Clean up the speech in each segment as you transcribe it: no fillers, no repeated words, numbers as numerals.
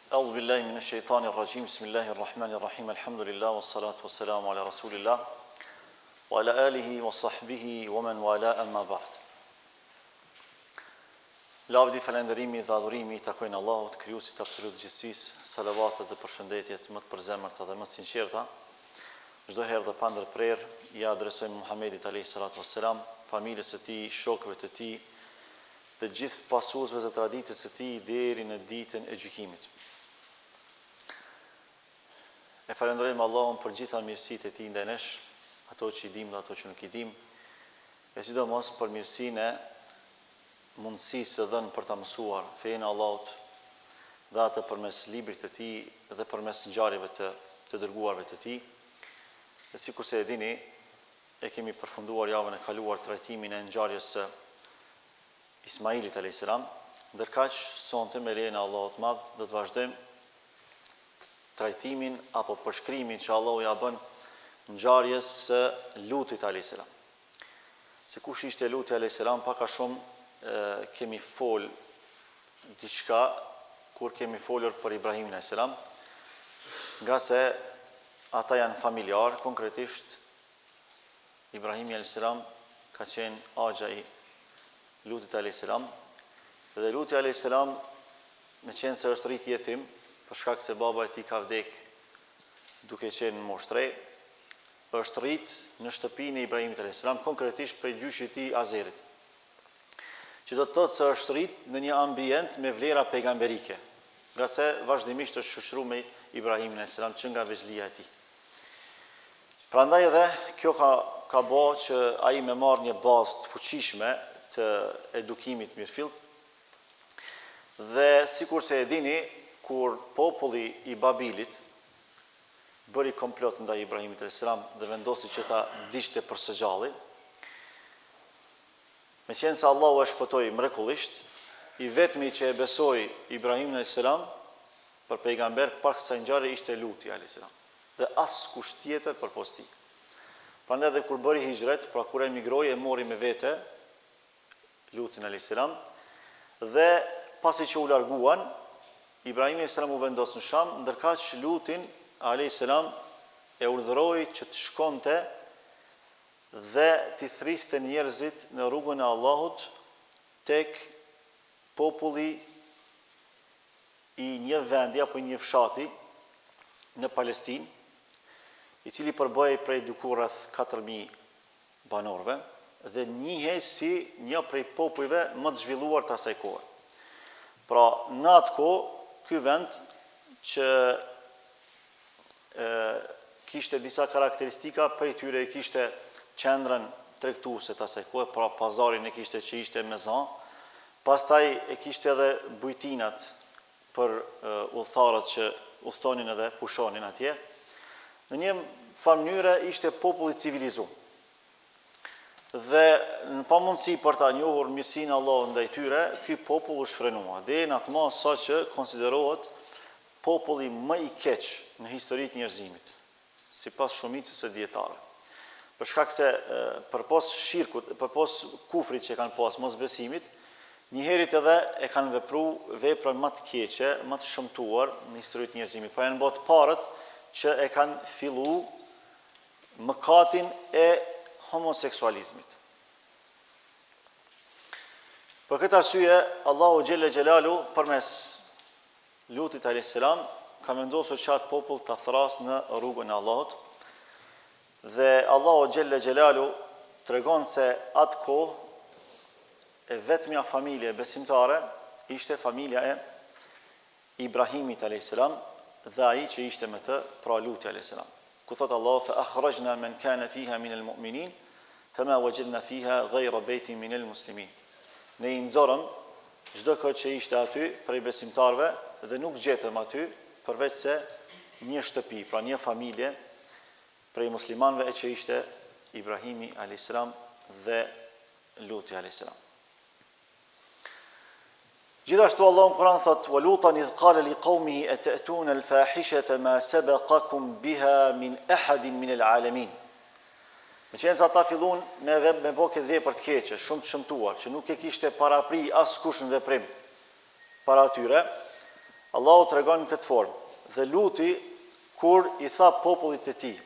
A'udhu billahi minash shaitanir rajim. Bismillahir rahmanir rahim. Alhamdulillah wassalatu wassalamu ala rasulillah wa ala alihi wa sahbihi wa man wala, amma ba'd. Lavdi, falënderimi dhe adhurimi i takojnë Allahut, krijuesit absolut të gjithësisë. Salavatet dhe përshëndetjet më të përzemërta dhe më të sinqerta çdo herë dhe pa ndërprerje ja adresojmë Muhamedit alayhi salatu wassalam, familjes së tij, shokëve të tij, të gjithë pasuesve të traditës së tij deri në ditën e gjykimit. E falenderojmë Allahun për gjitha mirësitë e tij ndaj nesh, ato që i dim dhe ato që nuk i dim, e sidomos për mirësinë e mundësisë së dhënë për ta mësuar fenë e Allahut, dhe atë përmes librit të tij dhe përmes ngjarjeve të dërguarve të tij. Dhe sikurse e dini, e kemi përfunduar javën e kaluar trajtimin e ngjarjes së Ismailit alayhis salam, ndërkaq sonte me lejen e Allahut Madh do të vazhdojmë trajtimin apo përshkrimin që Allahu ja bën ngjarjes së Lutit alayhis salam. Se kush ishte Luti alayhis salam, pak a shumë kemi fol diçka kur kemi folur për Ibrahimin alayhis salam, nga se ata janë familjar. Konkretisht Ibrahimi alayhis salam ka qenë axha i Lutit alayhis salam, dhe Luti alayhis salam, me qenë se është rrit jetim, për shkak se baba e tij ka vdek duke qenë në moshë tre, është rrit në shtëpinë e Ibrahimit alayhis salam, konkretisht prej gjyshit të tij Azerit, që do të thotë se është rrit në një ambient me vlera pejgamberike, nga se vazhdimisht është shoqëruar me Ibrahimin alayhis salam që nga veçlia e tij. Prandaj edhe kjo ka bërë që ai më marr një bazë të fuqishme të edukimit mirëfillt, dhe sikurse e dini, kur populli i Babilit bëri komplot ndaj Ibrahimit alayhis salam dhe vendosi që ta diqte për së gjalli, me qenë se Allahu e shpëtoi mrekullisht, i vetmi që e besoi Ibrahimin alayhis salam për pejgamber para kësaj ngjarje ishte Luti alayhis salam, dhe askush tjetër përpos tij. Prandaj edhe kur bëri hijret, pra kur emigroi, e mori me vete Lutin alayhis salam, dhe pasi që u larguan, Ibrahimi alayhis salam u vendos në Sham, ndërkaq Lutin alayhis salam e urdhëroi që të shkonte dhe t'i thriste njerëzit në rrugën e Allahut tek populli i një vendi apo një fshati në Palestinë, i cili përbëhej prej diku rreth 4000 banorëve dhe njihej si një prej popujve më të zhvilluar të asaj kohe. Pra, në atë kohë, ky vend që kishte disa karakteristika, prej tyre kishte qendrën tregtuese të asaj kohe, pra pazarin e kishte që ishte mezan, pastaj e kishte edhe bujtinat për udhëtarët që udhtonin edhe pushonin atje. Në një mënyrë ishte popull i civilizuar. Dhe në pamundësi për ta njohur mirësinë e Allahut ndaj tyre, ky popull u shfrenua deri në atë mas sa që konsiderohet populli më i keq në historitë e njerëzimit, sipas shumicës së dietarëve. Për shkak se përpos shirkut, përpos kufrit që kanë pas, mosbesimit, njëherët edhe e kanë vepruar vepra më të keqe, më të shëmtuar në historitë e njerëzimit. Pa janë bërë të parët që e kanë filluar mëkatin e homoseksualizmit. Për këtë arsye, Allahu xhelle xhelalu përmes Lutit alayhis salam ka vendosur që atë popull ta thrasë në rrugën e Allahut, dhe Allahu xhelle xhelalu tregon se atë kohë e vetmja familje besimtare ishte familja e Ibrahimit alayhis salam dhe ai që ishte me të, pra Luti alayhis salam. Ku thot Allahu fa akhrajna man kana fiha min almu'minin fama wajadna fiha ghayra baytin min almuslimin. Ne i nxorëm çdo kohë që ishte aty prej besimtarëve dhe nuk gjetëm aty përveç se një shtëpi, pra një familje prej muslimanëve, e që ishte Ibrahimi alayhis salam dhe Luti alayhis salam. Gjithashtu Allahu në Kur'an thot: "Wa Lutan idh qala liqaumihi atatuna al-fahishata ma sabaqakum biha min ahadin min al-alamin." Me qenë se ata fillun me bë këtë vepër të keqe, shumë të shëmtuar, që nuk e kishte parapri askush në veprim para tyre, Allahu tregon në këtë formë. Dhe Luti kur i tha popullit të tij: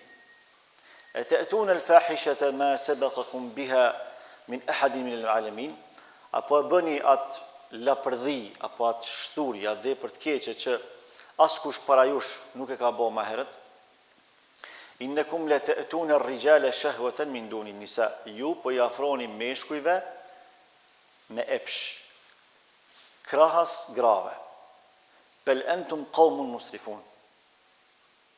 "Ata'tuna al-fahishata ma sabaqakum biha min ahadin min al-alamin?" Apo e bëni atë lapërdhi, apo atë shthurje, atë vepër të keqe që askush para jush nuk e ka bërë më herët. Innakum la ta'tuna ar-rijala shahwatan min duni nisa. Ju po i afroni meshkujve me epsh, krahas grave. Bel antum qaumun musrifun.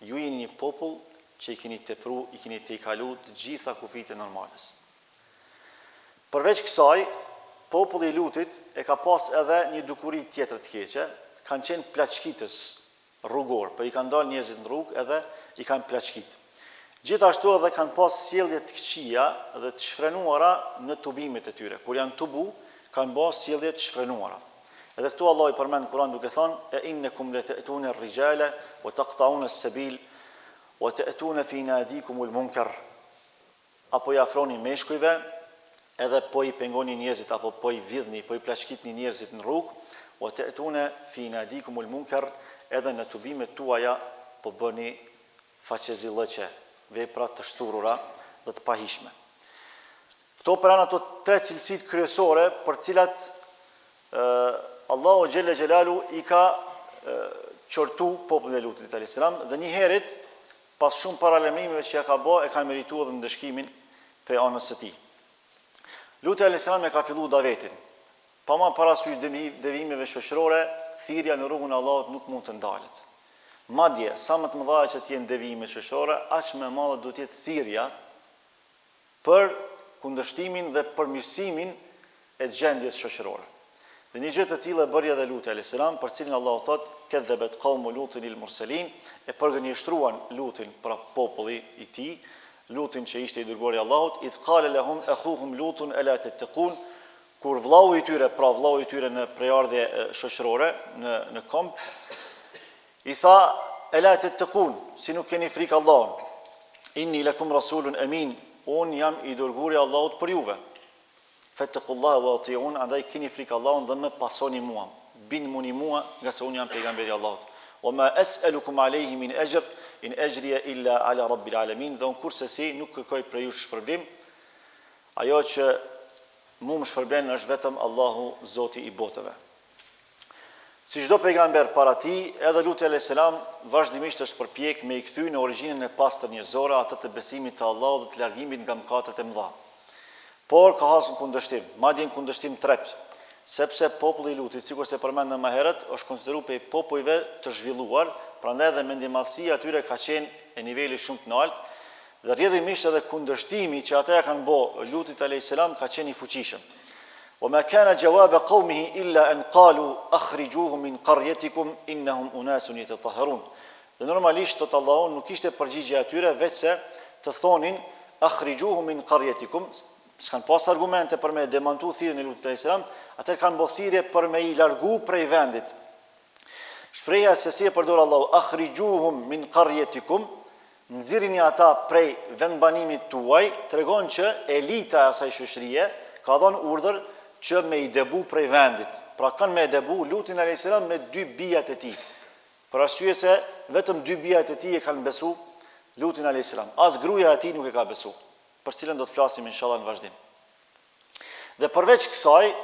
Ju jeni një popull që i keni tepru, i keni tejkalu të gjitha kufijtë normales. Përveç kësaj, populli i Lutit e ka pas edhe një dukuri tjetër të keqe, kanë qenë plaçkitës rrugor, po i kanë dalë njerëzit në rrugë edhe i kanë plaçkit. Gjithashtu edhe kanë pas sjellje të këqija dhe të shfrenuara në tubimet e tyre. Kur janë tubu, kanë bërë sjellje të shfrenuara. Edhe këtu Allah i përmend në Kur'an duke thënë: "E innakum lata'tuna ar-rijala wa taqta'una as-sabil wa ta'tuna fi nadikumul munkar." Apo i afroni meshkujve, edhe po i pengoni njerëzit, apo po i vidhni, po i plaçkitni njerëzit në rrugë, wa ta'tuna fi nadikumul munkar, edhe në tubimet tuaja po bëni faqezillëqe, vepra të shturura dhe të pahishme. Këto për ato tre cilësit kryesore për cilat Allahu Gjelle Gjelalu i ka qortu popullin e Lutit a.s. dhe një herit, pas shumë paralemrimeve që ja ka bë, e ka merituar dhe ndëshkimin pe anës së tij. Luti a.s. e ka fillu davetin. Pa ma parasysh devimeve shoqërore, thirrja në rrugën e Allahut nuk mund të ndalet. Madje, sa më të mëdha që të jenë devime shoqërore, aq më e madhe duhet të jetë thirrja për kundërshtimin dhe përmirësimin e gjendjes shoqërore. Dhe një gjë të tillë e bëri edhe Luti a.s., për cilin Allahu thotë: "Kadhabet qaumu Lutin il-mursalin", e përgënjeshtruan Lutin për populli i tij, Lutin që ishte i dërguari i Allahut: "Idh qala lahum akhuhum Lutun ala tattaqun", kur vllau i tyre në prejardhje shoqërore, në komp, i tha: "Ala tattaqun", si nuk keni frikë Allahun. "Inni lakum rasulun amin", unë jam i dërguari i Allahut për juve. "Fattaqullaha wa ati'un", andaj keni frikë Allahun dhe më pasoni mua. Binmuni mua, nga se unë jam pejgamberi i Allahut. "Wa ma as'alukum alayhi min ajr, in ajriya illa ala rabbil alamin", dhe unë kurse si nuk kërkoj për ju shpërblim, ajo që mu më shpërblen është vetëm Allahu, Zoti i botëve. Si çdo pejgamber para tij, edhe Luti a.s. vazhdimisht është përpjek me i kthy në origjinën e pastër njerëzore, atë të besimit te Allahu dhe të largimit nga mëkatet e mëdha. Por ka hasur kundërshtim, madje në kundërshtim trept, sepse populli i Lutit, sikur se përmendëm më herët, është konsideruar pe popujve të zhvilluar, prandaj edhe mendimallësia atyre ka qenë e niveli shumë të lartë, dhe rrjedhimisht edhe kundërshtimi që ata ja kanë bë Lutit a.s. ka qenë i fuqishëm. "Wama kana jawaba qaumihi illa an qalu akhrijuhum min qaryatikum innahum unasun yatatahharun." Dhe normalisht tot Allahu nuk ishte përgjigje atyre veç se të thonin akhrijuhum min qaryatikum, s'kan pas argumente për me demantu thirrjen e Lutit a.s., atë kanë bë thirrje për me i largu prej vendit. Shpreha se si e përdor Allahu akhrijuhum min qaryatikum, nxirrini ata prej vendbanimit tuaj, tregon që elita e asaj shoqërie ka dhënë urdhër që me i debu prej vendit. Pra kanë me debu Lutin a.s. me dy bijat e tij. Për arsye se vetëm dy bijat e tij e kanë besu Lutin a.s. As gruaja e tij nuk e ka besu, për cilën do të flasim inshallah në vazhdim. Dhe përveç kësaj,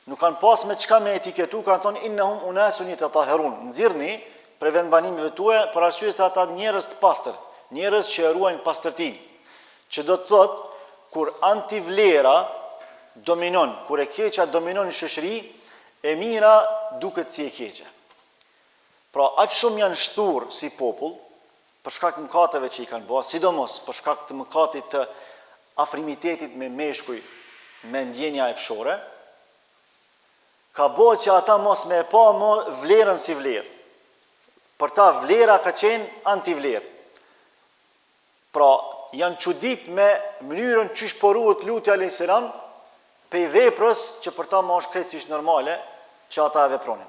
nuk kanë pas me çka me etiketu, kanë thonë innahum unasun yatatahharun. Nxirrni prej vendbanimeve tuaja për arsye se ata njerëz të pastër, njerëz që ruajnë pastërtinë. Që do të thotë kur antivlera dominon, kur e keqja dominon në shoqëri, e mira duket si e keqja. Pra aq shumë janë shthur si popull për shkak të mëkateve që i kanë bërë, sidomos për shkak të mëkatit të afrimitetit me meshkuj, me ndjenja e pshore, ka bëhet që ata mos me e pa më vlerën si vlerë. Për ta vlera ka qenë antivlerë. Pra janë çudit me mënyrën që shporuhet Luti a.s. pe i veprës që për ta më është krejtësisht normale që ata e vepronin.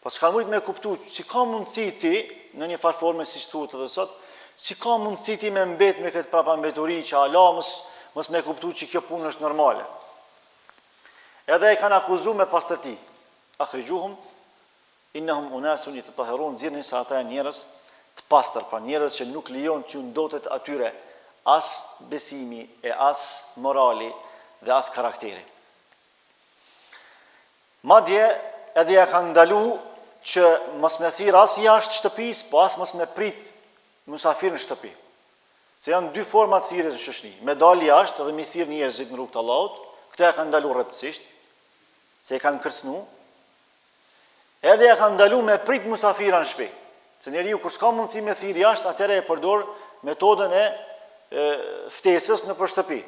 Po s'ka mujt me kuptu, si ka mundësi ti, në një farë forme si thuhet edhe sot, si ka mundësi ti me mbet me këtë prapambeturi që ala mos me kuptu që kjo punë është normale. Edhe e kanë akuzu me pastërti. Akhrijuhum innahum unasun yatatahharun, nxirrni se ata janë njerëz të pastër, pra njerëz që nuk lejon t'ju ndotet atyre as besimi e as morali dhe as karakteri. Madje edhe ja kanë ndalu që mos me thirr as jashtë shtëpisë, po as mos me prit mysafir në shtëpi. Se janë dy forma të thirrjes në shoqëni, me dal jashtë dhe me thirr njerëzit në rrugt të Allahut, këto ja kanë ndalu rreptësisht, se e kanë kërcënu. Edhe ja kanë ndalu me prit mysafira në shtëpi. Se njeriu kur s'ka mundësi me thirr jashtë, atëherë e përdor metodën e ftesës në shtëpi.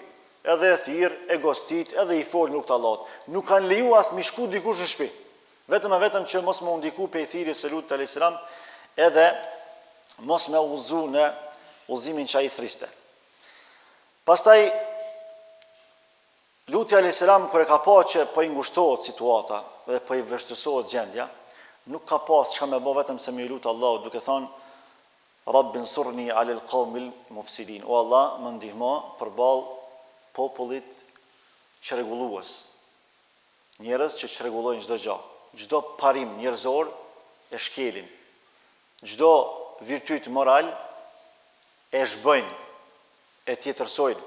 Edhe e thirr, e gostit, edhe i fol në rrugt të Allahut. Nuk kanë leju as me shku dikush në shtëpi. Vetëm që mos më ndiku pe thirrjes së Lutit alayhis salam, edhe mos më udhëzu në udhëzimin që ai thriste. Pastaj Luti alayhis salam kur e ka pa që po i ngushtohet situata dhe po i vështirësohet gjendja, nuk ka pas çka më bë vetëm se me lut Allahut duke thënë Rabbi nsurni ala al-qawmil mufsidin. O Allah, më ndihmo përballë popullit çrregullues. Njerëz që çrregullojnë çdo gjë. Çdo parim njerëzor e shkelin. Çdo virtyt moral e zhbëjnë, e tjetërsojnë.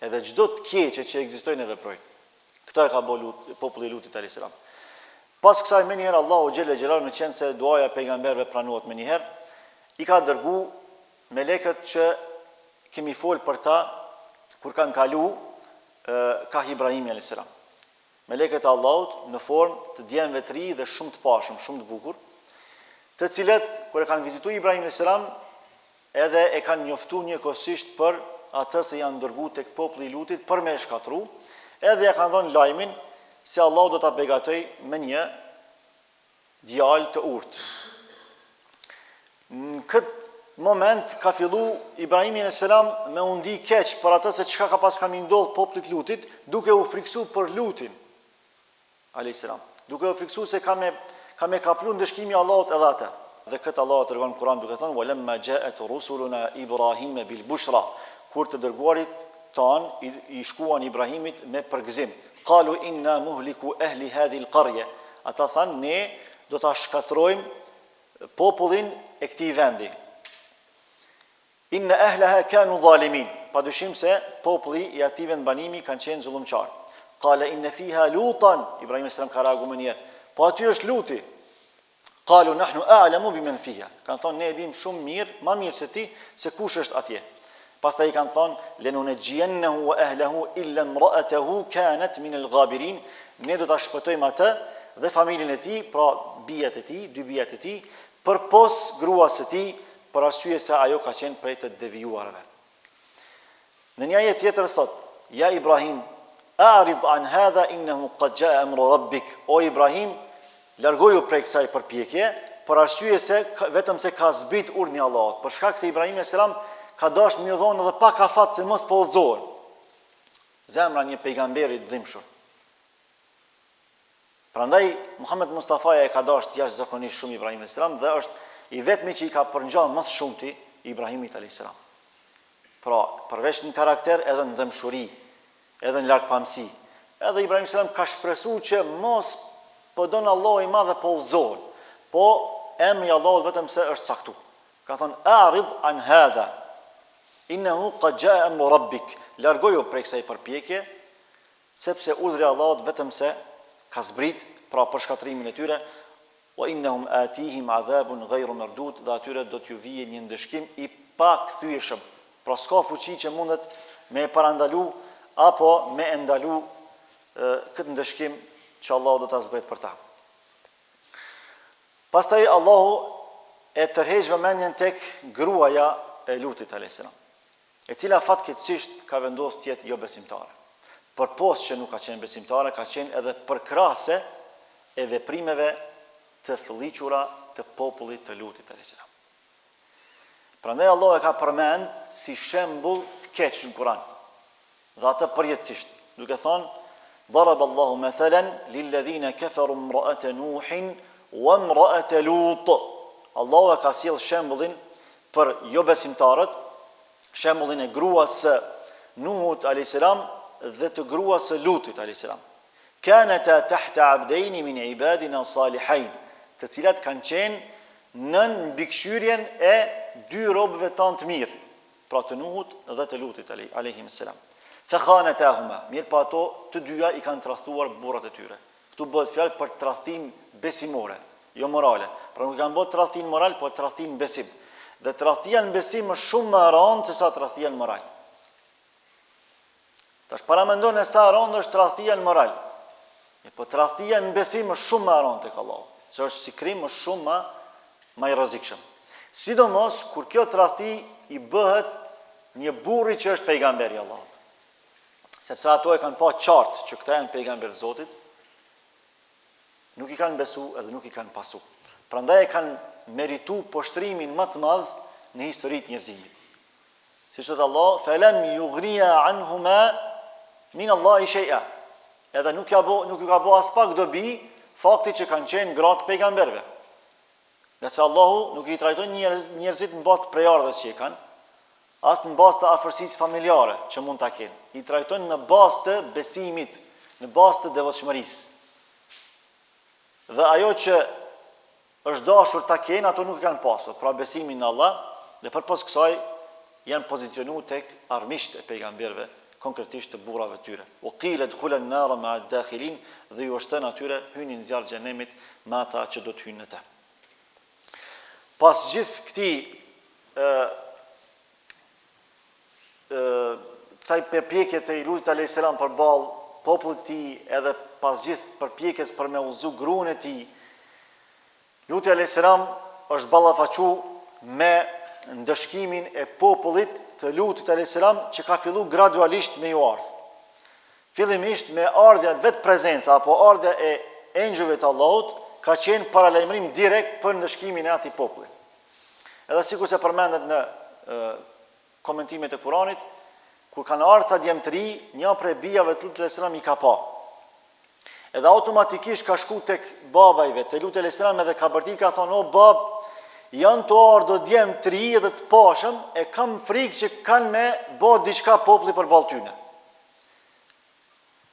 Edhe çdo të keqe që ekzistojnë e veprojnë. Këtë e ka bërë populli i Lutit alayhis salam. Pas kësaj më njëherë Allahu xhelle xhelal në qenë se duaja e pejgamberëve pranohet më njëherë, i ka dërgu melekët që kemi fol për ta kur kanë kalu ka Ibrahimi alayhis salam. Melekët e Allahut në formë të djemve të ri dhe shumë të pashëm, shumë të bukur, të cilët kur e kanë vizituar Ibrahim alayhis salam, edhe e kanë njoftuar njëkohësisht për atë se janë dërguar tek populli i Lutit për me shkatru, edhe ja kanë dhënë lajmin se Allahu do ta begatoj me një djalë të urtë. Në këtë moment ka fillu Ibrahimi alayhis salam me u ndi keq për atë se çka ka pas kam ndodh popullit Lutit, duke u friksuar për Lutin alayhis salam. Duke u friksuar se ka me kaplu ndëshkimi i Allahut edhe atë. Dhe këtë Allahu tregon në Kur'an duke thënë walamma ja'at rusuluna Ibrahima bil bushra, kur të dërguarit tan i shkuan Ibrahimit me përgëzim. Qalu inna muhliku ahli hadhihi al-qarya. Ata thanë ne do ta shkatrojmë popullin e këtij vendi. Inna ahlaha kanu zalimin. Padyshim se populli i atij vendbanimi kanë qenë zullumçar. Qala inna fiha lutan. Ibrahim alayhis salam ka reaguar më njëherë. Po aty është Luti. Qalu nahnu a'lamu biman fiha. Kan thonë ne e dim shumë mirë, më mirë se ti, se kush është atje. Pastaj kanë thonë lenunajjiyannahu wa ahlihi illa imra'atahu kanat min al-ghabirin. Ne do ta shpëtojmë atë dhe familjen e tij, pra bijat e tij, dy bijat e tij, përpos gruas së tij, për arsye se ajo ka qenë prej të devijuarve. Në një ajet tjetër thot: "Ya Ibrahim, a'rid an hadha innahu qad ja'a amru rabbik." O Ibrahim, largoju prej kësaj përpjekje, për arsye se vetëm se ka zbrit urdhni i Allahut. Për shkak se Ibrahim alayhis salam ka dashur më dhonë edhe pak afat se mos po udhzohen. Zemra një pejgamberi të dhimbshëm. Prandaj Muhammed Mustafa e ka dashur jashtëzakonisht shumë Ibrahim alayhis salam dhe është i vetmi që i ka përngjall më shumti Ibrahimit alayhis salam. Pra, përveç në karakter edhe në dëmshuri, edhe në largpamësi. Edhe Ibrahim alayhis salam ka shpresuar që mos po don Allahu i madh po udhzohen. Po emri i Allahut vetëm se është saktu. Ka thënë a'rid an hadha innahu qad ja'a amru rabbik. Largoju prej kësaj përpjekje, sepse urdhri i Allahut vetëm se ka zbrit, pra për shkatrimin e tyre, wa innahum atihim adhabun ghayru mardud, dhe atyre do t'ju vijë një ndëshkim i pakthyeshëm. Pra s'ka fuqi që mundet me parandalu apo me ndalu këtë ndëshkim që Allahu do ta zbret për ta. Pastaj Allahu e tërheq vëmendjen tek gruaja e Lutit alayhis salam, e cila fatkeqësisht ka vendosur të jetë jo besimtare. Përpos që nuk ka qenë besimtare, ka qenë edhe përkrase e veprimeve të fëlliqura të popullit të Lutit alayhis salam. Prandaj Allahu e ka përmend si shembull të keq në Kur'an. Dhe atë përjetësisht, duke thënë ضرب الله مثلا للذين كفروا امرأة نوح وامرأة لوط. Allahu e ka sjell shembullin për jo besimtarët, shembullin e gruas së Nuhut alayhis salam dhe të gruas së Lutit alayhis salam. Kanata tahta abdayn min ibadina salihin. të cilat kanë qenë në mbikëqyrjen e dy robëve tanë të mirë, pra të Nuhut dhe të Lutit alayhim selam. Fa khanatahuma, mirë pa ato të dyja i kanë tradhtuar burrat e tyre. Këtu bëhet fjalë për tradhtim besimore, jo morale. Pra nuk kanë bërë tradhtim moral, por tradhtim besim. Dhe tradhtia në besim është shumë më e rëndë se sa tradhtia në moral. Tash para mendon se sa e rëndë është tradhtia në moral. Po tradhtia në besim është shumë më e rëndë tek Allahu. Se është si krim, është shumë më i rrezikshëm. Sidomos kur kjo tradhti i bëhet një burri që është pejgamberi i Allahut. Sepse ato e kanë pa qartë që këta janë pejgamberët e Zotit, nuk i kanë besu edhe nuk i kanë pasu. Prandaj e kanë meritu poshtrimin më të madh në historitë njerëzimit. Siç thotë Allah, "Falam yughniya anhuma min Allahi shay'a." Edhe nuk ju ka bë as pak dobi fakti që kanë qenë gratë pejgamberëve. Nga se Allahu nuk i trajton njerëzit në bazë të prejardhës që i kanë, as në bazë të afërsisë familjare që mund ta kenë. I trajton në bazë të besimit, në bazë të devotshmërisë. Dhe ajo që është dashur ta kenë, ato nuk i kanë pasur, pra besimin në Allah, dhe përpos kësaj janë pozicionuar tek armiqt e pejgamberëve, konkretisht të burrave tyre. U qila dkhula an-nar ma'a ad-dakhilin, dhe ju është thënë atyre hyni në zjarr xhenemit me ata që do të hyjnë në të. Pas gjithë këtij kësaj përpjekje të Lutit alayhis salam përballë popullit të tij, edhe pas gjithë përpjekjes për me udhëzu gruan e tij, Luti alayhis salam është ballafaqu me ndëshkimin e popullit të Lutit alayhis salam që ka filluar gradualisht me ju ardhë. Fillimisht me ardhja vetë prezenca apo ardhja e engjëllëve të Allahut ka qenë paralajmërim direkt për ndëshkimin e atij populli. Edhe sikur se përmendet në komentimet e Kuranit, kur kanë ardhur ta djemtëri, një prej bijave të Lutit alayhis salam i ka pa. Edhe automatikisht ka shku tek babajve të Lutit alayhis salam edhe ka bërti, ka thonë, "O bab, janë të ardhur djemtëri dhe të pashëm, e kam frikë që kanë me bë diçka populli përballë tyne."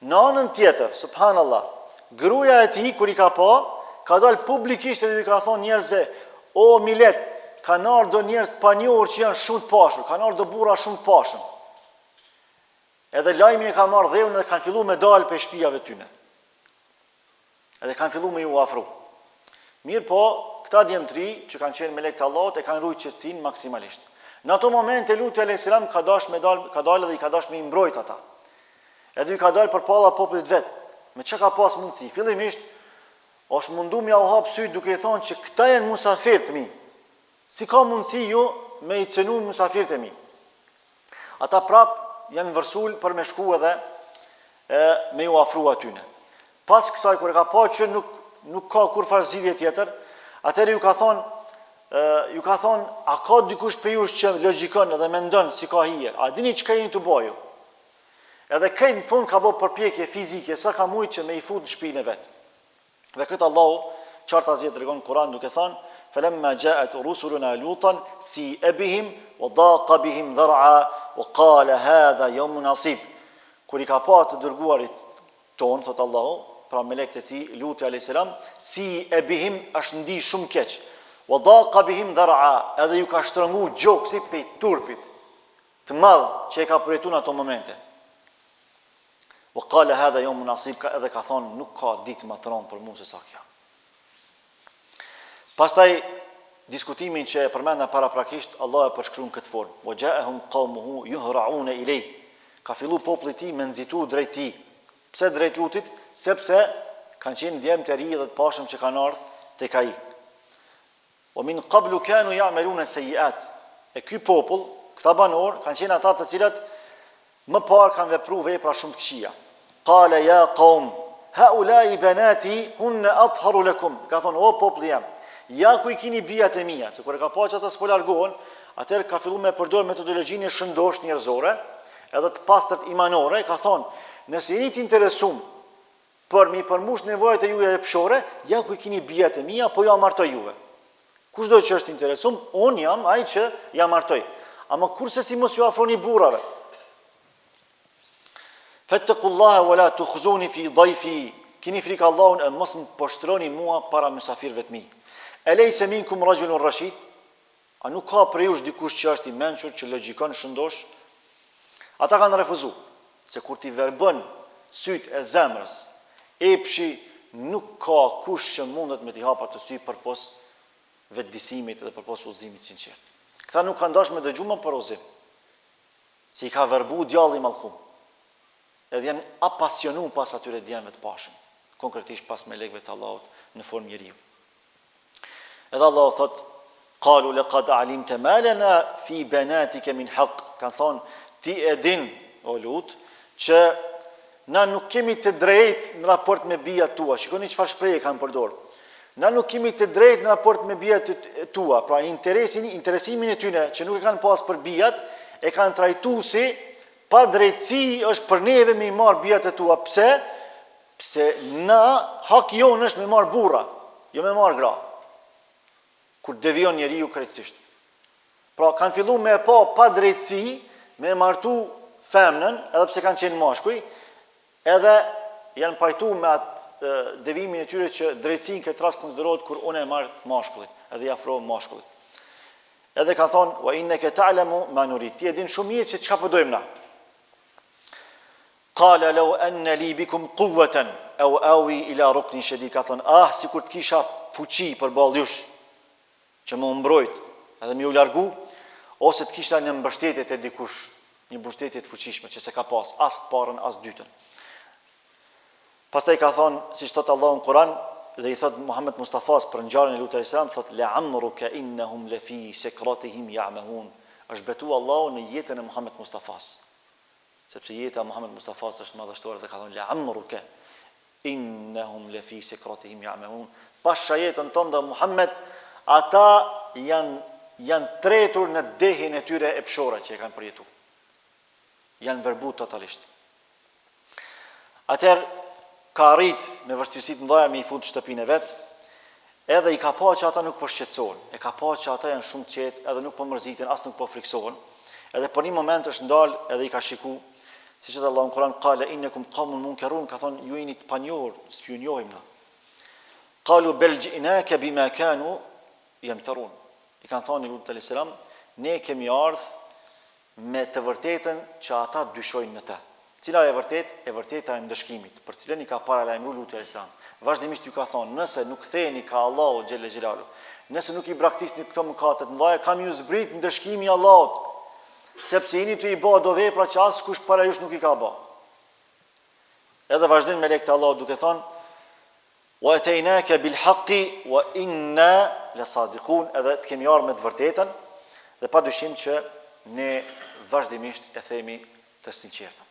Në anën tjetër, subhanallah, gruaja e tij kur i ka pa, ka dalë publikisht edhe i ka thonë njerëzve, "O milet, kanë ardhur njerëz të panjohur që janë shumë të pashëm, kanë ardhur burra shumë të pashëm." Edhe lajmi e ka marrë dheun dhe kanë filluar me dalë pe shtëpive tyne. Edhe kanë filluar me ju afru. Mirë po, këta djemtëri që kanë qenë melek të Allahut e kanë ruajtur qetësinë maksimalisht. Në ato momente Luti alayhis salam ka dalë dhe i ka dashur me i mbrojt ata. Edhe i ka dalë përpalla popullit vet. Me çka ka pas mundësi? Fillimisht është mundu me u hap syt duke i thonë që këta janë musafirë të mi. Si ka mundësi ju me i cenu musafirët e mi? Ata prap janë vërsul për me shku edhe me ju afru atyne. Pas kësaj, kur e ka pa që nuk ka kur farë zgjidhje tjetër, atëherë ju ka thonë, a ka dikush për jush që logjikon edhe mendon si ka hije, a dini që ka jeni të boju? Edhe kejtë në fund ka bo përpjekje fizike, sa ka mujtë që me i fut në shpinë e vetë. Dhe këtë Allahu, qartë azjet regon Kur'an duke thonë, فَلَمَّا جَاءَتْ رُسُلُنَا لُوطًا سِيءَ بِهِمْ وَضَاقَ بِهِمْ ذَرْعًا وَقَالَ هَذَا يَوْمٌ عَصِيبٌ. Kur i ka pa të dërguarit tonë, thotë Allahu, pra melekët e tij, Luti alayhis salam, سِيءَ بِهِمْ është ndi shumë keq. وَضَاقَ بِهِمْ ذَرْعًا, edhe ju ka shtrënguar gjokë si pej turpit të madh që e ka përjetuar në ato momente. وَقَالَ هَذَا يَوْمٌ عَصِيبٌ, edhe ka thonë nuk ka ditë më të rëndë për mua se sa kjo. Pastaj diskutimin që e përmenda paraprakisht, Allah e përshkruan këtë formë. وَجَاءَهُمْ قَوْمُهُ يُهْرَعُونَ إِلَيْهِ, ka fillu populli i tij me nxitu drejt tij. Pse drejt Lutit? Sepse kanë qenë djemë të ri dhe të pashëm që kanë ardhur tek ai. وَمِنْ قَبْلُ كَانُوا يَعْمَلُونَ السَّيِّئَاتِ, e ky popull, këta banor, kanë qenë ata të cilat më parë kanë vepruar vepra shumë të këqija. قَالَ يَا قَوْمُ هَؤُلَاءِ بَنَاتِي هُنَّ أَطْهَرُ لَكُمْ, ka thonë, o populli jam, ja ku i kini bijat e mia, se kur e ka pa që ata s'po largohen, atëherë ka filluar me përdor metodologjinë e shëndosh njerëzore, edhe të pastërt imanore, ka thonë, nëse jeni të interesuar për mi përmbush nevojat e juaja pëshore, ja ku i kini bijat e mia, po ja martoj juve. Kushdo që është interesuar, unë jam ai që ja martoj. Ama kurse si mos ju afroni burrave. Fattaqullaha wala tukhzuni fi dhayfi, kini frikë Allahun e mos më poshtroni mua para mysafirëve të mi. Elejse minkum rajulun rashid, a nuk ka prej jush dikush që është i mençur, që logjikon shëndosh? Ata kanë refuzuar, se kur ti verbën syt e zemrës, epshi nuk ka kush që mundet me t'i hapa të sy përpos vetëdisimit dhe përpos udhëzimit sinqert. Këta nuk kanë dashur me dëgju më për udhëzim, se i ka verbu djalli i mallkum. Edhe janë apasionuar pas atyre djemve të pashëm, konkretisht pas melekëve të Allahut në formë njeriu. Edhe Allahu thot: "Qalu laqad alimta ma lana fi banatika min haqq." Kanë thonë, ti e din, o Lut, që na nuk kemi të drejtë në raport me bijat tua. Shikoni çfarë shprehje kanë përdorur. Na nuk kemi të drejtë në raport me bijat tua, pra interesimin e tyre që nuk e kanë pas për bijat, e kanë trajtuar si pa drejtësi është për neve me i marë bijat e tua. Pse? Pse na hak jonë është me marë burra, jo me marë gra. Kur devion njeriu krejtësisht. Pra kanë fillu me pa drejtësi, me martu femnën, edhe pse kanë qenë mashkuj, edhe janë pajtu me atë devimin e tyre që drejtësin këtë rast konsiderohet kur unë e marë mashkullit, edhe i afrohem mashkullit. Edhe kanë thonë, wa innaka ta'lamu ma nurid, ti e din shumë mirë që çka po dojmë na. Qala law anna li bikum quwwatan aw awi ila ruknin shadid, ka thonë, sikur të kisha fuqi përballë jush, që më mbrojt, edhe më u largu, ose të kisha në mbështetjet e dikush, një mbështetje të fuqishme që se ka pas as të parën as dytën. Pastaj ka thonë, siç thot Allahu në Kur'an, dhe i thot Muhammed Mustafas për ngjarjen e Lut alayhis salam, thot la'amruka innahum lafi sakratihim ya'mahun. Është betu Allahu në jetën e Muhammed Mustafas. Sepse jeta e Muhammed Mustafas është madhështore dhe ka thonë la'amruka innahum lafi sakratihim ya'mahun. Pasha jetën tonë dhe Muhammed, ata janë tretur në dehin e tyre epshore që e kanë përjetu. Janë verbu totalisht. Atëherë, ka arrit me vështirësi të mëdha me i fund shtëpinë e vet, edhe i ka pa që ata nuk po shqetësohen, e ka pa që ata janë shumë të qetë, edhe nuk po mërziten, as nuk po friksohen. Edhe për një moment është ndal edhe i ka shiku, siç thot Allahu në Kur'an, qala innakum qawmun munkarun, ka thonë ju jeni të panjohur, s'ju njohim na. Qalu bal ji'naka bima kanu yamtarun. I kanë thonë Lut alayhis salam, ne kemi ardhur me të vërtetën që ata dyshojnë në të. Cila e vërtet? E vërteta e ndëshkimit, për cilën i ka paralajmëruar Luti alayhis salam. Vazhdimisht ju ka thonë, nëse nuk ktheheni ka Allahu xhelle xhelalu, nëse nuk i braktisni këto mëkate të mëdha, kam ju zbrit ndëshkimi i Allahut, sepse jeni të i bë do vepra që askush para jush nuk i ka bë. Edhe vazhdon me lekë të Allahut duke thonë, wa ataynaka bil haqqi wa inna lasadiqun, edhe të kemi ardhur me të vërtetën dhe padyshim që ne vazhdimisht e themi të sinqertën.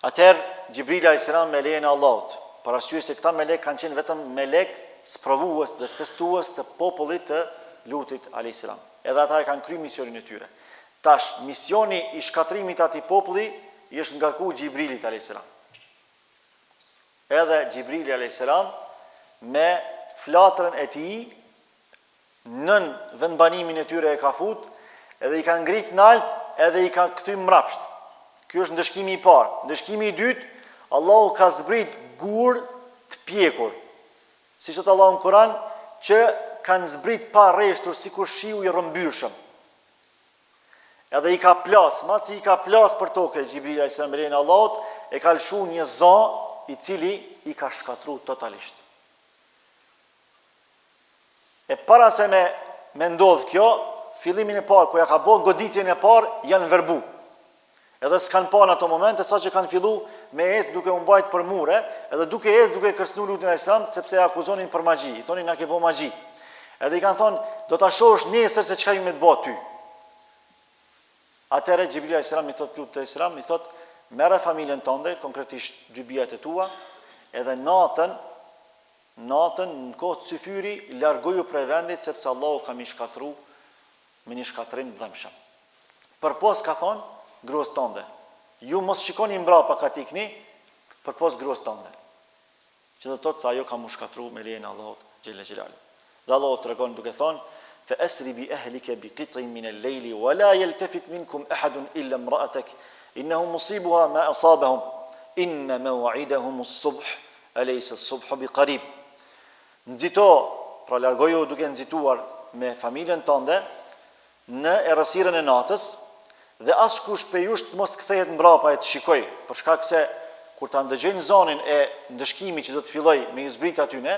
Atëherë, Gjibrili alayhis salam me lejen e Allahut, parasysh se këta melek kanë qenë vetëm melek sprovues dhe testues të popullit të Lutit alayhis salam. Edhe ata e kanë kryer misionin e tyre. Tash, misioni i shkatrimit atij populli i është ngarkuar Gjibrilit alayhis salam. Edhe Gjibrili alayhis salam me flatrën e tij nën vendbanimin e tyre e ka fut, edhe i ka ngrit nalt, edhe i ka kthy mbrapsht. Ky është ndëshkimi i parë. Ndëshkimi i dytë, Allahu ka zbrit gur të pjekur. Siç thot Allahu në Kur'an, që kanë zbrit pa rreshtur sikur shiu i rrëmbyrshëm. Edhe i ka plas, masi i ka plas për tokë Gjibrili alayhis salam me lejen e Allahut, e ka lshu një zë i cili i ka shkatruar totalisht. E para se me ndodh kjo, fillimin e parë, ku ja ka bërë goditjen e parë, janë verbu. Edhe s'kan pa në ato momente, sa që kanë fillu me ecë duke u mbajt për mure, edhe duke ecë duke kërcënuar Lutin alayhis salam, sepse e akuzonin për magji. I thonin na ke bë magji. Edhe i kanë thonë, do ta shohësh nesër se çka jemi të bëj ty. Atëherë Gjibrili alayhis salam i thot Lutit alayhis salam, i thot, merre familjen tënde, konkretisht dy bijat e tua, edhe natën në kohë të syfyri, largoju prej vendit, sepse Allahu ka mi shkatru me një shkatrim dhëmshëm. Përpos ka thonë, gruas tënde, ju mos shikoni mbrapa ka tikni, përpos gruas tënde. Që do të thotë se ajo ka mu shkatru me lejen e Allahut xhelle xhelalu. Dhe Allahu tregon duke thonë, fa asri bi ahlika bi qit'in min al-layli wa la yaltafit minkum ahadun illa imra'atak innahu musibuha ma asabahum inna maw'idahum as-subh alaysa as-subhu biqarib. Nxito, pra largoju duke nxituar me familjen tënde në errësirën e natës dhe askush prej jush të mos kthehet mbrapa e të shikoj, për shkak se kur ta ndëgjojnë zonin e ndëshkimit që do të filloj me ju zbrit atyne,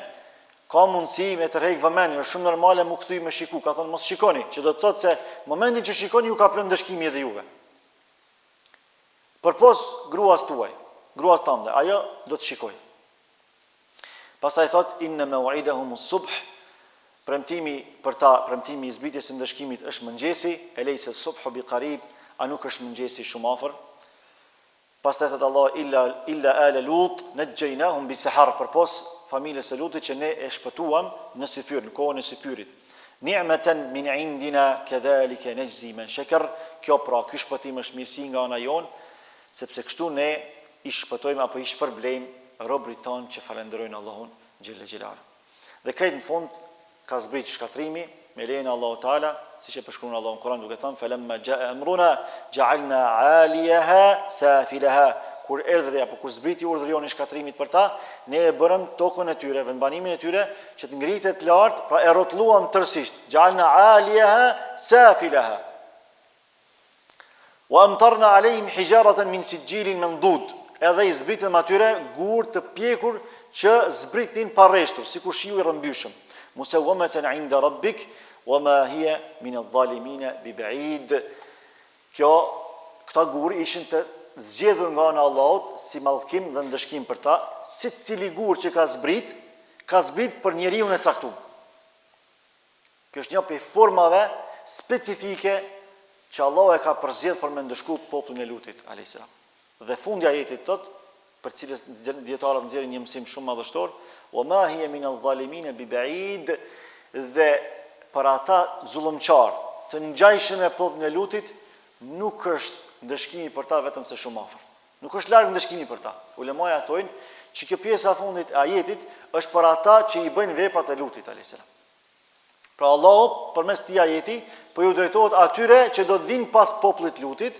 ka mundësi me të rrejk vëmendjen, është shumë normale mu kthy me shiku, ka thënë mos shikoni, që do të thotë se momentin që shikoni ju ka plot ndëshkimi edhe juve. Përpos gruas tuaj, gruas tënde, ajo do të shikoj. Pastaj thot inna maw'idahum as-subh, premtimi për ta, premtimi i zbritjes së ndëshkimit është mëngjesi, alaysa as-subhu biqarib, a nuk është mëngjesi shumë afër. Pastaj thot Allah illa ala Lut najjaynahum bisahar, përpos familjes së Lutit që ne e shpëtuam në syfyr, në kohën e syfyrit. Ni'matan min indina kadhalika najzi man shakar, kjo pra ky shpëtim është mirësi nga ana jon, sepse kështu ne i shpëtojmë apo i shpërblejmë robërit tonë që falenderojnë Allahun xhelle xhelal. Dhe këtë në fund ka zbrit shkatrimi me lejen e Allahu Teala, siç e përshkruan Allahu në Kur'an duke thënë falamma jaa amruna ja'alna 'aliyaha safilaha. Kur erdhi apo kur zbriti urdhërioni shkatrimit për ta, ne e bërëm tokën e tyre, vendbanimin e tyre që të ngritet lart, pra e rrotulluam tërësisht. Ja'alna 'aliyaha safilaha. Wa amtarna 'alayhim hijaratan min sijilin mandud. Edhe i zbritëm atyre gur të pjekur që zbritin pa rreshtur, sikur shiu i rrëmbyeshëm. Musawwamatan 'inda rabbik wama hiya min adh-dhalimin bib'id. Këta gur ishin të zgjedhur nga ana e Allahut si mallkim dhe ndëshkim për ta, si cili gur që ka zbrit për njeriu e caktuar. Kjo është një prej formave specifike që Allahu e ka përzgjedhur për me ndëshku popullin e Lutit alayhis salam. Dhe fundi i ajetit thot, për cilës dietarët nxjerrin një mësim shumë madhështor, wa ma hiya min adh-dhalimin bib'id, dhe për ata zullumçar të ngjajshëm me popullin e Lutit nuk është ndëshkimi për ta vetëm se shumë afër. Nuk është larg ndëshkimi për ta. Ulemaja thonë që kjo pjesa e fundit e ajetit është për ata që i bëjnë veprat e Lutit alayhis salam. Pra Allahu përmes këtij ajeti po ju drejtohet atyre që do të vinë pas popullit Lutit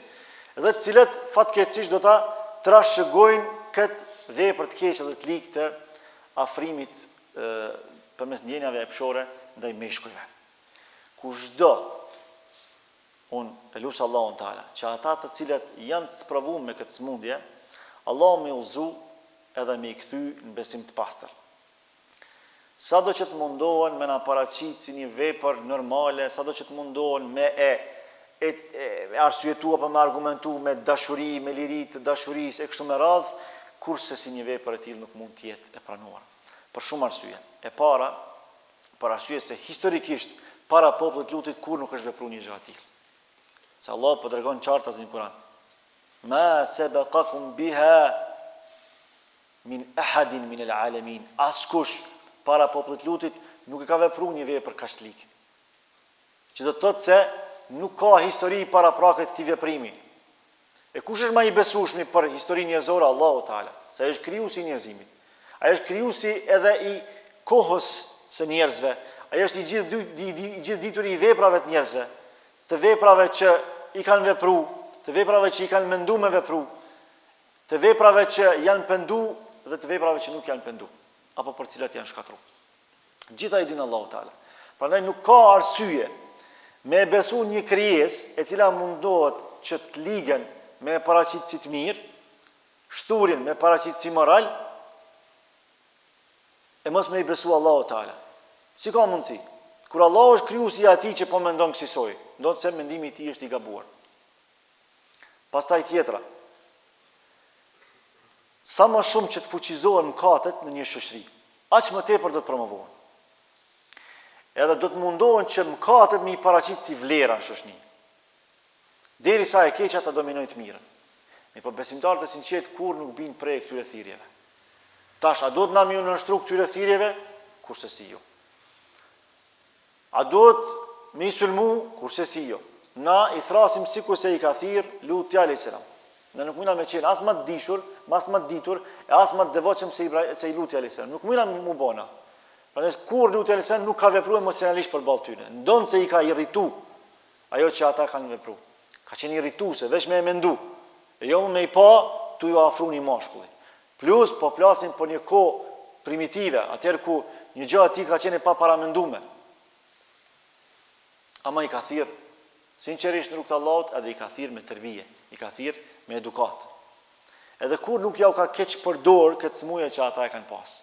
dhe të cilët fatkeqësisht do ta trashëgojnë këtë vepër të keqe dhe të ligë të afrimit përmes ndjenjave epshore ndaj meshkujve. Kushdo unë e lusë Allahun Teala, që ata të cilët janë të spravuar me këtë smundje, Allahu me udhëzu edhe me i kthy në besim të pastër. Sado që të mundohen me na paraqit si një vepër normale, sado që të mundohen me arsyetu apo me argumentu me dashuri, me liri të dashurisë e kështu me radhë, kurse si një vepër e tillë nuk mund të jetë e pranuar. Për shumë arsye. E para, për arsye se historikisht para popullit Lutit kur nuk është vepruar një gjë e tillë. Se Allah po tregon qartë në Kur'an. Ma sabaqakum biha min ahadin min al-alamin. Askush para popullit Lutit nuk e ka vepruar një vepër kaq të ligë. Që do të thotë se nuk ka histori para prakët këtij veprimi. E kush është më i besueshëm për historinë njerëzore? Allahu Teala. Se ai është krijuesi i njerëzimit. Ai është krijuesi edhe i kohës së njerëzve. Ai është i gjithë dituri i veprave të njerëzve, të veprave që i kanë vepru, të veprave që i kanë mendu me vepru, të veprave që janë pendu dhe të veprave që nuk janë pendu, apo për cilat janë shkatru. Gjitha i dinë Allahu Teala. Prandaj nuk ka arsye me besu një krijesë e cila mundohet që të ligën me paraqitësi të mirë, shturin me paraqitësi moral, e mos me i besu Allahu Teala. Si ka mundësi? Kur Allahu është krijuesi i atij që po mendon kësaj, ndonë se mendimi i tij është i gabuar. Pastaj tjetra. Sa më shumë që të fuqizohen mëkatet në një shoqëri, aq më tepër do të promovohen. Edhe do të mundohen që mëkatet me i paraqit si vlera në shoqëri. Derisa e keqja ta dominojë të mirën. Me besimtarët e sinqert kur nuk bin prej këtyre thirrjeve. Tash a do të na më nënshtru këtyre thirrjeve? Kurse si jo. A do të me i sulmu? Kurse si jo. Na i thrasim sikur se i ka thirr Luti alayhis salam. Ne nuk mundna me qenë as më të dishur, as më të ditur, e as më të devotshëm se i Luti alayhis salam. Nuk mundna mu bona. Prandaj kur Luti alayhis salam nuk ka vepruar emocionalisht përballë tyre. Ndonse se i ka irritu ajo që ata kanë vepruar. Ka qenë irrituese, veç me e mendu. E jo me i pa tu ju afru një mashkulli. Plus, po plasim për një kohë primitive, atëherë ku një gjë ati ka qenë pa paramendume. Ama i ka thirr sinqerisht në rrugt të Allahut, edhe i ka thirr me tërbije, i ka thirr me edukat. Edhe kur nuk ja u ka keq përdor këtë smuje që ata e kanë pas.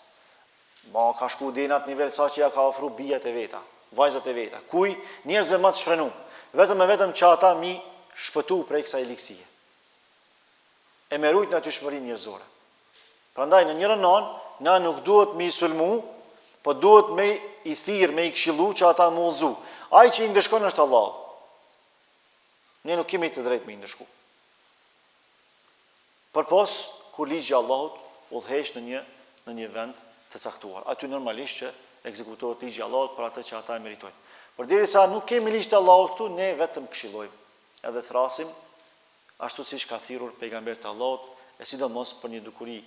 Ma ka shku deri në atë nivel sa që ja ka ofru bijat e veta, vajzat e veta. Kuj njerëzve më të shfrenum, vetëm që ata mi shpëtu prej kësaj liksije. E me rujt në aty shmërin njerëzore. Prandaj në njërën anë, na nuk duhet me i sulmu, po duhet me i thirr, me i këshillu që ata më udhëzu. Ai që i ndeshkon është Allah. Ne nuk kemi të drejtë me i ndeshku. Përpos, kur ligji i Allahut udhëheq në një vend të caktuar. Aty normalisht që ekzekutohet ligji i Allahut për atë që ata e meritojnë. Por derisa nuk kemi ligj të Allahut këtu, ne vetëm këshillojmë. Edhe thrasim ashtu siç ka thirrur pejgamberi të Allahut, e sidomos për një dukuri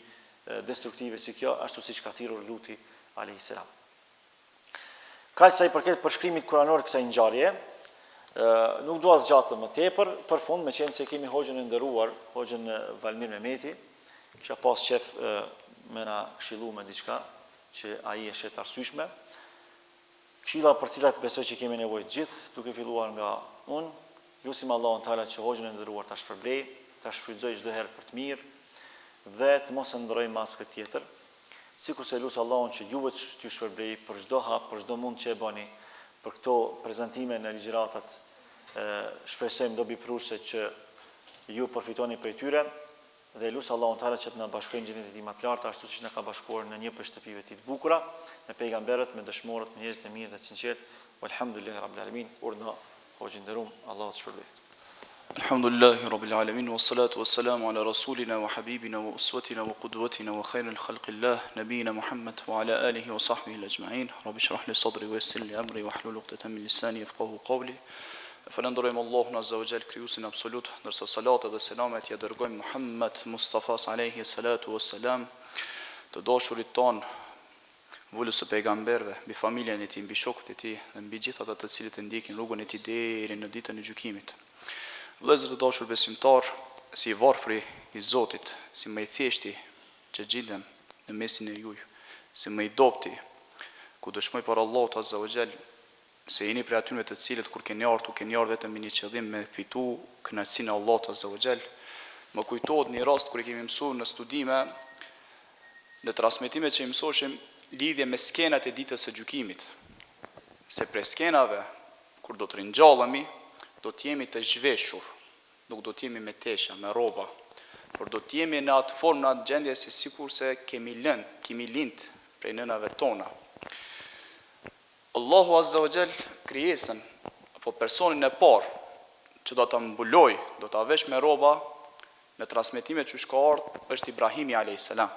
destruktive si kjo, ashtu siç ka thirrur Luti alayhis salam. Kaq sa i përket përshkrimit kuranor kësaj ngjarje, nuk dua zgjatëm më tepër, për fund me qenë se kemi hoxhën e nderuar, hoxhën Valmir Mehmeti, kisha pas qef me na këshillu me diçka që ai e shet arsyeshme. Këshilla për cilat besoj që kemi nevojë gjithë, duke filluar nga unë, lutim Allahun Teala që hoxhën e nderuar ta shpërblej, ta shfrytëzoj çdo herë për të mirë dhe të mos e ndrojmë as këtë tjetër. Sikur se lut Allahun që juve t'ju shpërblej për çdo hap, për çdo mund që e bëni, për këto prezantime në ligjëratat, shpresojmë dobi prurse që ju përfitoni prej tyre dhe lut Allahun Teala që të na bashkojë në xhenetin e tij më të lartë, ashtu siç na ka bashkuar në një prej shtëpive të tij të bukura, me pejgamberët, me dëshmorët, me njerëzit e mirë dhe të sinqertë. Walhamdulillahi rabbil alamin. Urna hoxhën nderuam, Allahu të shpërblet. Alhamdulillahi rabbil alamin, wassalatu wassalamu ala rasulina wa habibina wa uswatina wa qudwatina wa khairil khalqillah nabiyina Muhammad wa ala alihi wa sahbihi ajma'in. Rabbi shrah li sadri wa yassir li amri wahlul 'uqdatan min lisani yafqahu qawli. Falenderojmë Allahun azza wa jall, krijuesin absolut, ndërsa salatat dhe selamet ja dërgojmë Muhammad Mustafa alayhi salatu wassalam, të dashurit ton, vullës së pejgamberëve, mbi familjen e tij, mbi shokët e tij dhe mbi gjithë ata të cilët e ndjekin rrugën e tij deri në ditën e gjykimit. Vëllezër të dashur besimtar, si i varfri i Zotit, si më i thjeshti që gjindem në mesin e juj, si më i dobti, ku dëshmoj për Allahut azza wa jall se jeni prej atyre të cilët kur keni ardhur vetëm me një qëllim, me fitu kënaqësinë e Allahut azza wa jall. Më kujtohet një rast kur e kemi mësuar në studime, në transmetimet që i mësoshim lidhje me skenat e ditës së gjykimit. Se prej skenave, kur do të ringjallemi, do të jemi të zhveshur, nuk do të jemi me tesha, me rroba, por do të jemi në atë formë, në atë gjendje se sikur se kemi lind prej nënave tona. Allahu azza wa jall krijesën apo personin e parë që do ta mbuloj, do ta vesh me rroba në transmetimet që ka ardhur është Ibrahimi alayhis salam.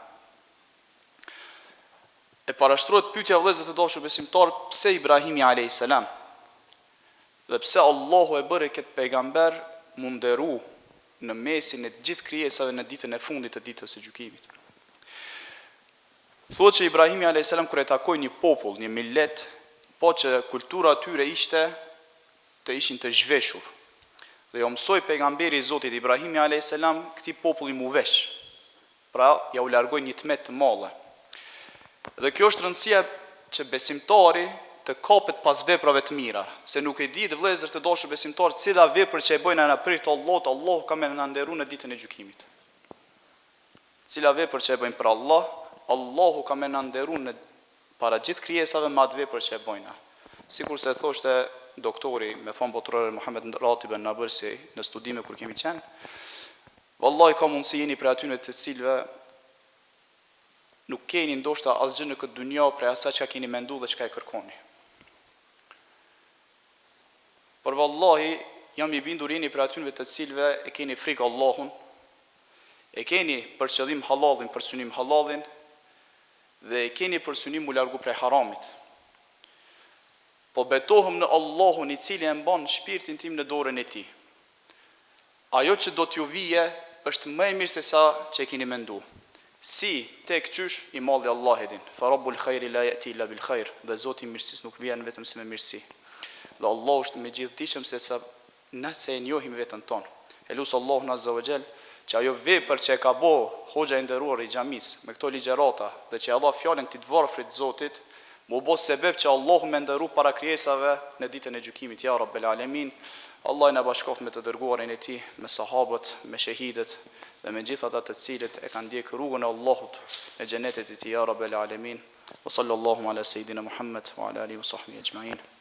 E parashtrohet pyetja vëllezër të dashur besimtar, pse Ibrahimi alayhis salam? Dhe pse Allahu e bëri këtë pejgamber mu nderu në mesin e gjithë krijesave në ditën e fundit të ditës së gjykimit. Thuhet që Ibrahimi alayhis salam kur e takoi një popull, një millet, po që kultura atyre ishin të zhveshur. Dhe jo mësoi pejgamberi i Zotit Ibrahimi alayhis salam këtij populli mu vesh. Pra ja u largoi një tmet të madhe. Dhe kjo është rëndësia që besimtari të kapet pas veprave të mira, se nuk e di të vëllezër të dashur besimtar cila vepër që e bojnë në prit të Allahut, Allahu ka më na nderuar në ditën e gjykimit. Cila vepër që e bojnë për Allah, Allahu ka më na nderuar në para gjithë krijesave me atë vepër që e bojnë. Sikur se thoshte doktori me fam botërore Muhammed Ratib an-Nabulsi në studime kur kemi qenë, vallahi ka mundësi jeni për atyre të cilëve nuk keni ndoshta asgjë në këtë dunjë për asaj që keni menduar dhe çka e kërkoni. Por vallahi jam i bindur jeni për atyre të cilëve e keni frikë Allahun, e keni për qëllim halallin, për synim halallin dhe e keni për synim u largu prej haramit. Po betohem në Allahun i cili e mban shpirtin tim në dorën e tij. Ajo që do t'ju vije është më e mirë se sa që e keni menduar. Si tek qysh i malli Allah edin. Fa rabbul khairi la yati illa bil khair. Dhe Zoti i mirësisë nuk vjen vetëm se me mirësi. Dhe Allah është me gjithdijshëm se sa nëse e njohim veten tonë. Elus Allahun azza wa jall që ajo vepër që e ka bo hoxha i nderuar i xhamisë me këto ligjërata dhe që Allah fjalën këtij të varfrit Zotit, mu bo sebeb që Allahu me nderu para krijesave në ditën e gjykimit, ja Rabbel Alamin. Allah na bashkoft me të dërguarin e tij, me sahabët, me shahidët dhe me gjithë ata të cilët e kanë ndjek rrugën e Allahut në xhenetin e tij, ja Rabbel Alamin. Wa sallallahu ala sayidina Muhammad wa ala alihi wa sahbihi ajma'in.